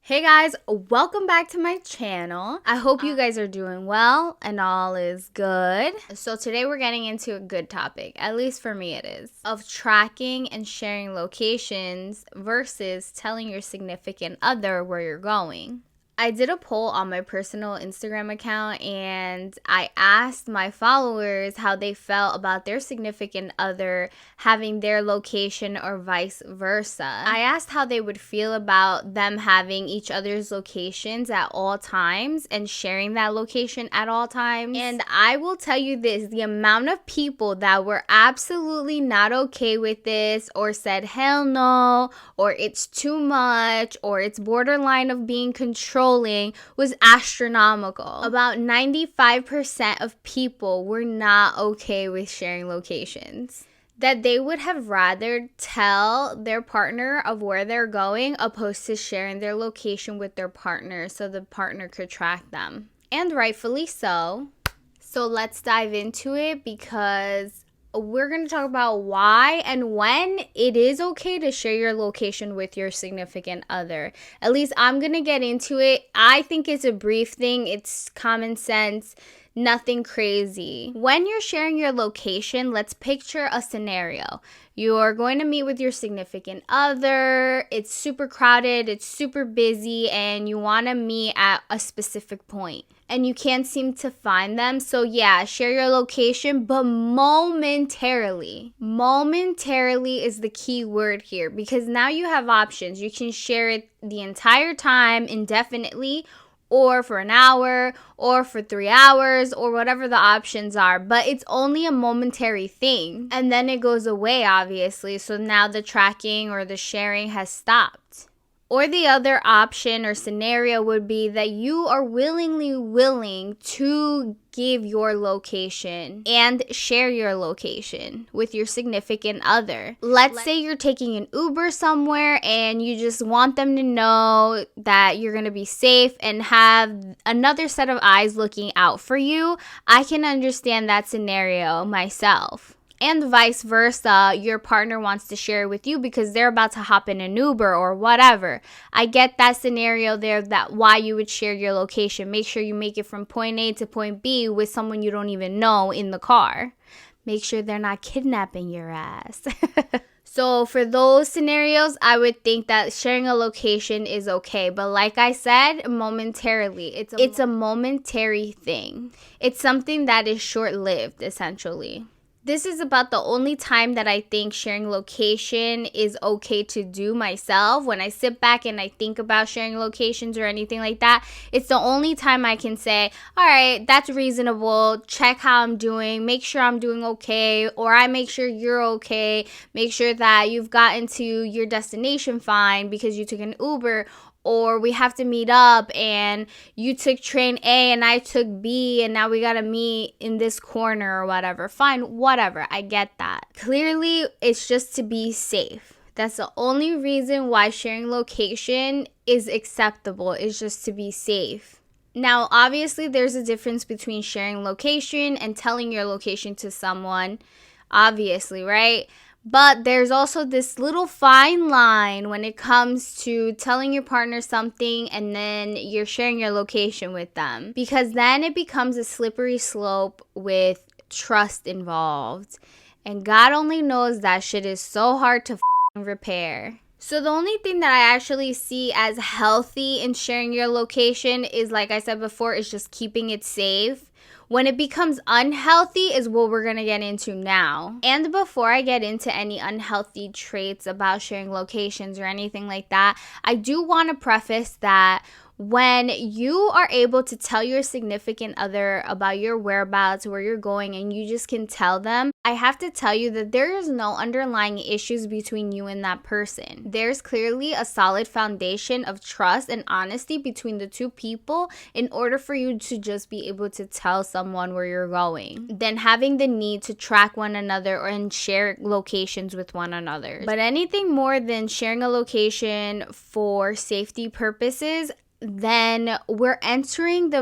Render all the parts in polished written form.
Hey guys, welcome back to my channel. I hope you guys are doing well and all is good. So today we're getting into a good topic, at least for me it is, of tracking and sharing locations versus telling your significant other where you're going. I did a poll on my personal Instagram account and I asked my followers how they felt about their significant other having their location or vice versa. I asked how they would feel about them having each other's locations at all times and sharing that location at all times. And I will tell you this, the amount of people that were absolutely not okay with this or said hell no, or it's too much, or it's borderline of being controlled was astronomical. About 95% of people were not okay with sharing locations. That they would have rather tell their partner of where they're going opposed to sharing their location with their partner so the partner could track them. And rightfully so. So let's dive into it because we're going to talk about why and when it is okay to share your location with your significant other. At least I'm going to get into it. I think it's a brief thing. It's common sense. Nothing crazy. When you're sharing your location, let's picture a scenario. You're going to meet with your significant other. It's super crowded. It's super busy and you want to meet at a specific point. And you can't seem to find them. So yeah, share your location, but momentarily. Momentarily is the key word here because now you have options. You can share it the entire time indefinitely, or for an hour, or for 3 hours, or whatever the options are. But it's only a momentary thing. And then it goes away, obviously. So now the tracking or the sharing has stopped. Or the other option or scenario would be that you are willingly willing to give your location and share your location with your significant other. Let's say you're taking an Uber somewhere and you just want them to know that you're going to be safe and have another set of eyes looking out for you. I can understand that scenario myself. And vice versa, your partner wants to share with you because they're about to hop in an Uber or whatever. I get that scenario there, that why you would share your location. Make sure you make it from point A to point B with someone you don't even know in the car. Make sure they're not kidnapping your ass. So for those scenarios, I would think that sharing a location is okay. But like I said, momentarily. It's a momentary thing. It's something that is short-lived, essentially. This is about the only time that I think sharing location is okay to do myself. When I sit back and I think about sharing locations or anything like that, it's the only time I can say, all right, that's reasonable. Check how I'm doing. Make sure I'm doing okay. Or I make sure you're okay. Make sure that you've gotten to your destination fine because you took an Uber. Or we have to meet up and you took train A and I took B and now we gotta meet in this corner or whatever. Fine, whatever. I get that. Clearly, it's just to be safe. That's the only reason why sharing location is acceptable. It's just to be safe. Now, obviously, there's a difference between sharing location and telling your location to someone. Obviously, right? But there's also this little fine line when it comes to telling your partner something and then you're sharing your location with them. Because then it becomes a slippery slope with trust involved. And God only knows that shit is so hard to repair. So the only thing that I actually see as healthy in sharing your location is, like I said before, is just keeping it safe. When it becomes unhealthy is what we're going to get into now. And before I get into any unhealthy traits about sharing locations or anything like that, I do want to preface that when you are able to tell your significant other about your whereabouts, where you're going, and you just can tell them, I have to tell you that there is no underlying issues between you and that person. There's clearly a solid foundation of trust and honesty between the two people in order for you to just be able to tell someone where you're going, than having the need to track one another and share locations with one another. But anything more than sharing a location for safety purposes, then we're entering the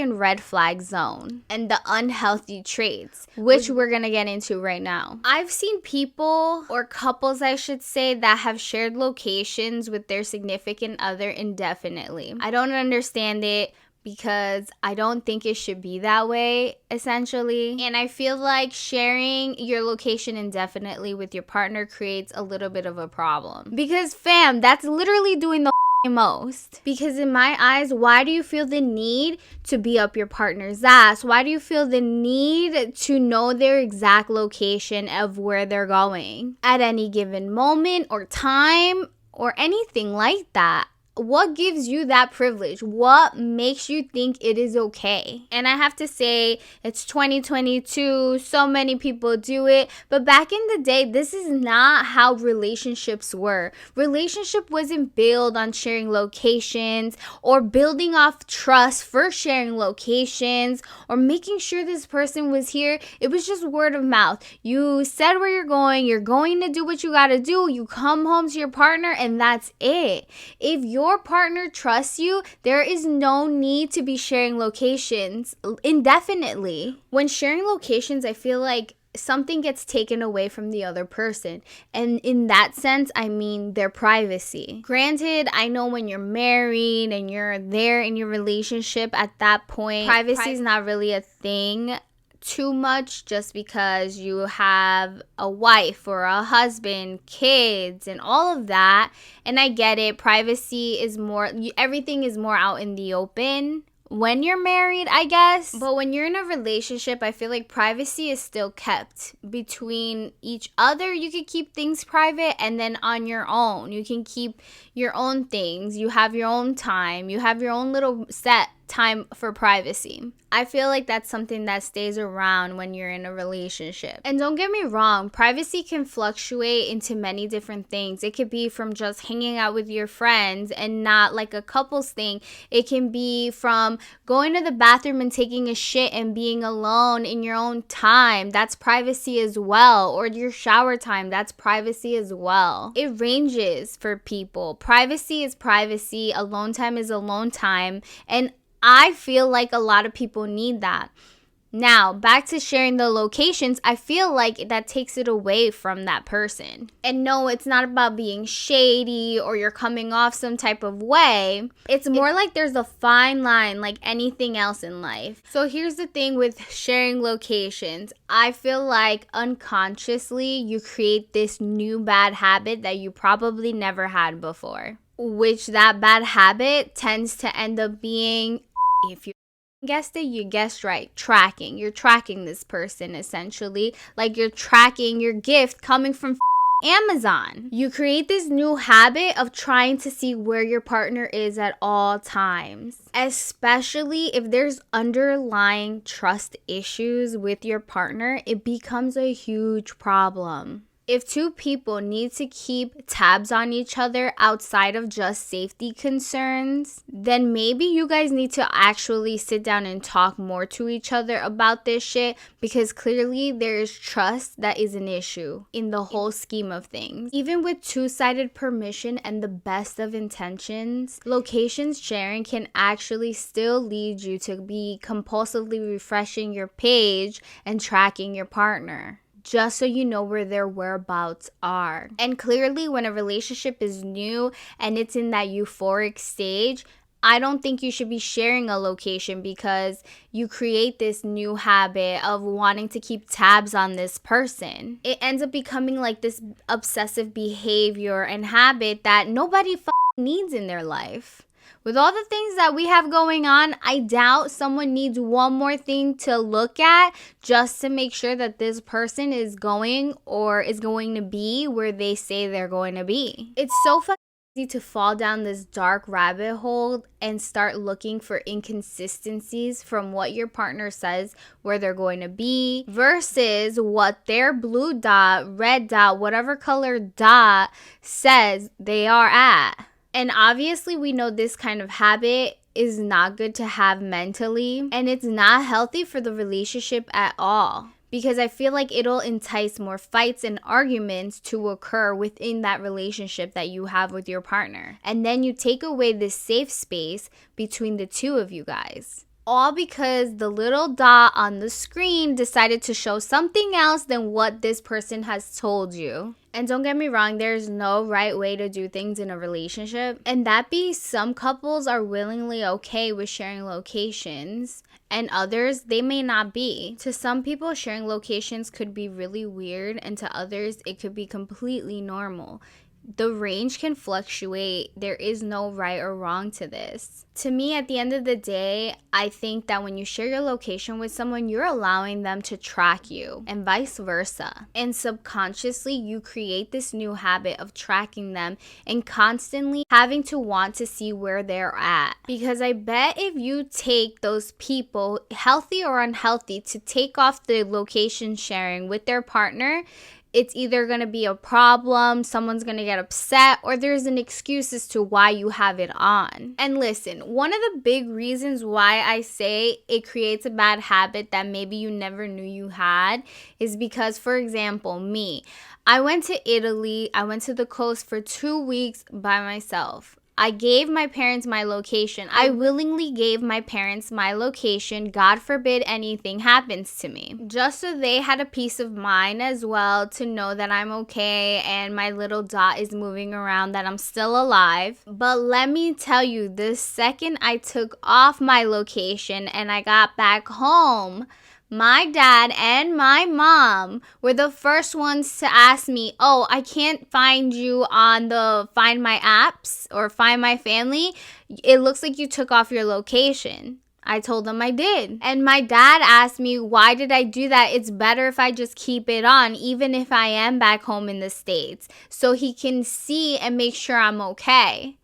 red flag zone and the unhealthy traits, which we're gonna get into right now. I've seen people, or couples I should say, that have shared locations with their significant other indefinitely. I don't understand it, because I don't think it should be that way, essentially. And I feel like sharing your location indefinitely with your partner creates a little bit of a problem. Because fam, that's literally doing the most. Because in my eyes, why do you feel the need to be up your partner's ass? Why do you feel the need to know their exact location of where they're going at any given moment or time or anything like that? What gives you that privilege? What makes you think it is okay? And I have to say, it's 2022. So many people do it. But back in the day, this is not how relationships were. Relationship wasn't built on sharing locations or building off trust for sharing locations or making sure this person was here. It was just word of mouth. You said where you're going to do what you gotta do. You come home to your partner, and that's it. If your partner trusts you, there is no need to be sharing locations indefinitely. When sharing locations, I feel like something gets taken away from the other person. And in that sense, I mean their privacy. Granted, I know when you're married and you're there in your relationship, at that point, privacy is not really a thing too much, just because you have a wife or a husband, kids, and all of that. And I get it. Privacy is more, everything is more out in the open when you're married, I guess. But when you're in a relationship, I feel like privacy is still kept between each other. You can keep things private, and then on your own, you can keep your own things. You have your own time. You have your own little set time for privacy. I feel like that's something that stays around when you're in a relationship. And don't get me wrong, privacy can fluctuate into many different things. It could be from just hanging out with your friends and not like a couples thing. It can be from going to the bathroom and taking a shit and being alone in your own time. That's privacy as well. Or your shower time. That's privacy as well. It ranges for people. Privacy is privacy. Alone time is alone time. And I feel like a lot of people need that. Now, back to sharing the locations, I feel like that takes it away from that person. And no, it's not about being shady or you're coming off some type of way. It's more like there's a fine line like anything else in life. So here's the thing with sharing locations. I feel like unconsciously you create this new bad habit that you probably never had before. Which that bad habit tends to end up being, if you guessed it, you guessed right, tracking. You're tracking this person essentially. Like you're tracking your gift coming from Amazon. You create this new habit of trying to see where your partner is at all times. Especially if there's underlying trust issues with your partner, it becomes a huge problem. If two people need to keep tabs on each other outside of just safety concerns, then maybe you guys need to actually sit down and talk more to each other about this shit, because clearly there is trust that is an issue in the whole scheme of things. Even with two-sided permission and the best of intentions, locations sharing can actually still lead you to be compulsively refreshing your page and tracking your partner, just so you know where their whereabouts are. And clearly, when a relationship is new and it's in that euphoric stage, I don't think you should be sharing a location, because you create this new habit of wanting to keep tabs on this person. It ends up becoming like this obsessive behavior and habit that nobody needs in their life. With all the things that we have going on, I doubt someone needs one more thing to look at just to make sure that this person is going or is going to be where they say they're going to be. It's so easy to fall down this dark rabbit hole and start looking for inconsistencies from what your partner says where they're going to be versus what their blue dot, red dot, whatever color dot says they are at. And obviously we know this kind of habit is not good to have mentally, and it's not healthy for the relationship at all, because I feel like it'll entice more fights and arguments to occur within that relationship that you have with your partner. And then you take away this safe space between the two of you guys. all because the little dot on the screen decided to show something else than what this person has told you. And don't get me wrong, there's no right way to do things in a relationship. And that be, some couples are willingly okay with sharing locations, and others, they may not be. To some people, sharing locations could be really weird, and to others, it could be completely normal. The range can fluctuate. There is no right or wrong to this. To me, at the end of the day, I think that when you share your location with someone, you're allowing them to track you, and vice versa. And subconsciously, you create this new habit of tracking them and constantly having to want to see where they're at. Because I bet if you take those people, healthy or unhealthy, to take off the location sharing with their partner, it's either going to be a problem, someone's going to get upset, or there's an excuse as to why you have it on. And listen, one of the big reasons why I say it creates a bad habit that maybe you never knew you had is because, for example, me, I went to Italy, I went to the coast for 2 weeks by myself. I gave my parents my location. I willingly gave my parents my location. God forbid anything happens to me. Just so they had a peace of mind as well, to know that I'm okay and my little dot is moving around, that I'm still alive. But let me tell you, the second I took off my location and I got back home, my dad and my mom were the first ones to ask me, oh, I can't find you on the Find My apps or Find My Family. It looks like you took off your location. I told them I did. And my dad asked me, why did I do that? It's better if I just keep it on, even if I am back home in the States, so he can see and make sure I'm okay.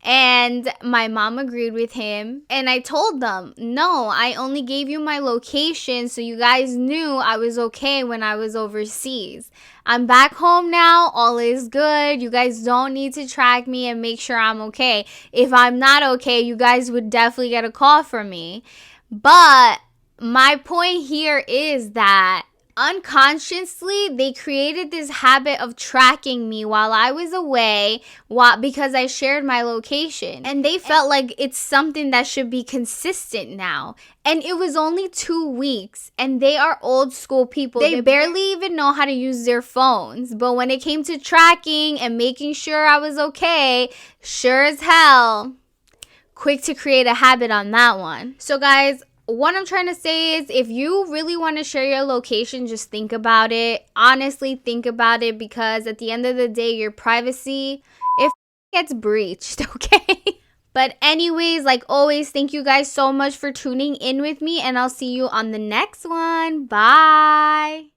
And my mom agreed with him. And I told them, no, I only gave you my location so you guys knew I was okay when I was overseas. I'm back home now. All is good. You guys don't need to track me and make sure I'm okay. If I'm not okay, you guys would definitely get a call from me. But my point here is that unconsciously, they created this habit of tracking me while I was away because I shared my location. And they felt like it's something that should be consistent now. And it was only 2 weeks. And they are old school people. They barely even know how to use their phones. But when it came to tracking and making sure I was okay, sure as hell, quick to create a habit on that one. So guys, what I'm trying to say is, if you really want to share your location, just think about it. Honestly, think about it, because at the end of the day, your privacy, it gets breached, okay? But anyways, like always, thank you guys so much for tuning in with me, and I'll see you on the next one. Bye.